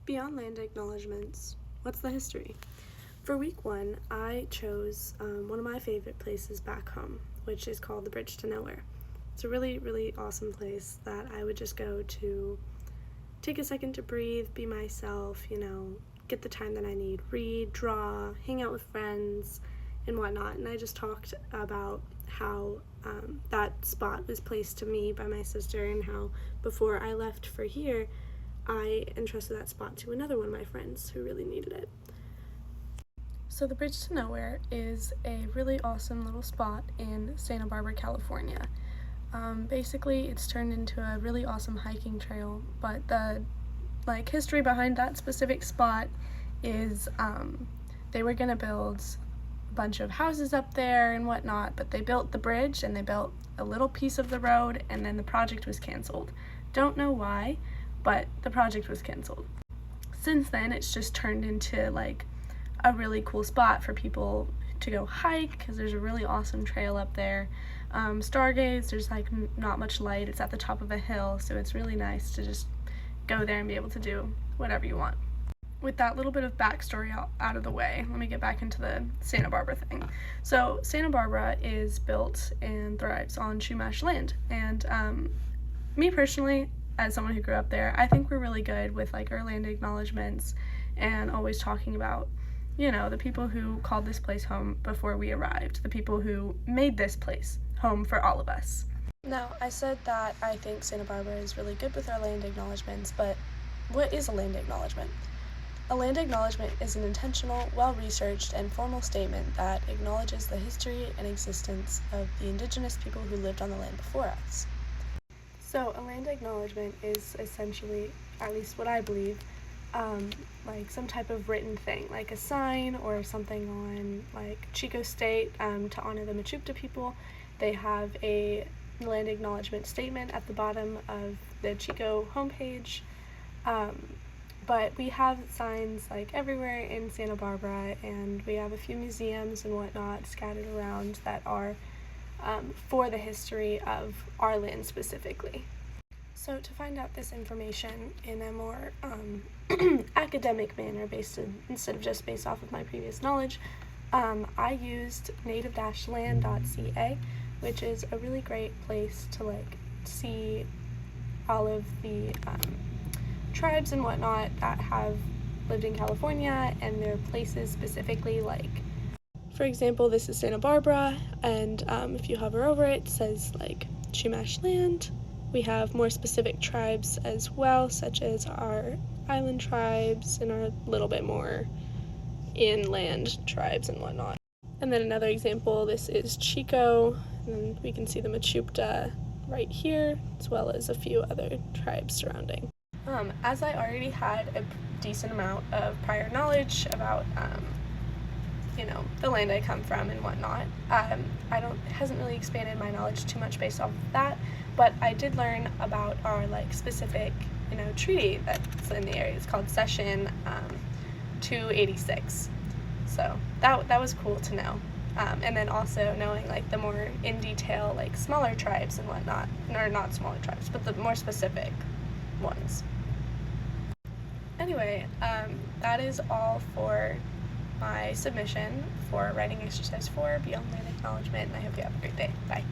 Beyond land acknowledgements, what's the history? For week one, I chose one of my favorite places back home, which is called the Bridge to Nowhere. It's a really, really awesome place that I would just go to take a second to breathe, be myself, get the time that I need, read, draw, hang out with friends, and whatnot. And I just talked about how that spot was placed to me by my sister, and how before I left for here, I entrusted that spot to another one of my friends who really needed it. So the Bridge to Nowhere is a really awesome little spot in Santa Barbara, California. Basically, it's turned into a really awesome hiking trail, but the history behind that specific spot is they were gonna build a bunch of houses up there and whatnot, but they built the bridge and they built a little piece of the road, and then the project was canceled. Don't know why, but the project was canceled. Since then, it's just turned into a really cool spot for people to go hike, because there's a really awesome trail up there. Stargaze, there's not much light, it's at the top of a hill, so it's really nice to just go there and be able to do whatever you want. With that little bit of backstory out of the way, let me get back into the Santa Barbara thing. So Santa Barbara is built and thrives on Chumash land, and me personally, as someone who grew up there, I think we're really good with our land acknowledgements and always talking about, the people who called this place home before we arrived, the people who made this place home for all of us. Now, I said that I think Santa Barbara is really good with our land acknowledgements, but what is a land acknowledgement? A land acknowledgement is an intentional, well-researched, and formal statement that acknowledges the history and existence of the indigenous people who lived on the land before us. So a land acknowledgement is essentially, at least what I believe, some type of written thing, like a sign or something on Chico State to honor the Mechoopda people. They have a land acknowledgement statement at the bottom of the Chico homepage, but we have signs everywhere in Santa Barbara, and we have a few museums and whatnot scattered around that are for the history of our land specifically. So to find out this information in a more academic manner, instead of just based off of my previous knowledge, I used native-land.ca, which is a really great place to see all of the tribes and whatnot that have lived in California, and their places specifically. For example, this is Santa Barbara, and if you hover over it, it says Chumash land. We have more specific tribes as well, such as our island tribes and our little bit more inland tribes and whatnot. And then another example, this is Chico, and we can see the Mechoopda right here, as well as a few other tribes surrounding. As I already had a decent amount of prior knowledge about the land I come from and whatnot, it hasn't really expanded my knowledge too much based off of that, but I did learn about our specific treaty that's in the area. It's called Session 286, so that was cool to know. And then also knowing the more in detail smaller tribes and whatnot, or not smaller tribes, but the more specific ones. Anyway, that is all for my submission for writing exercise 4, Beyond Land Acknowledgement, and I hope you have a great day. Bye.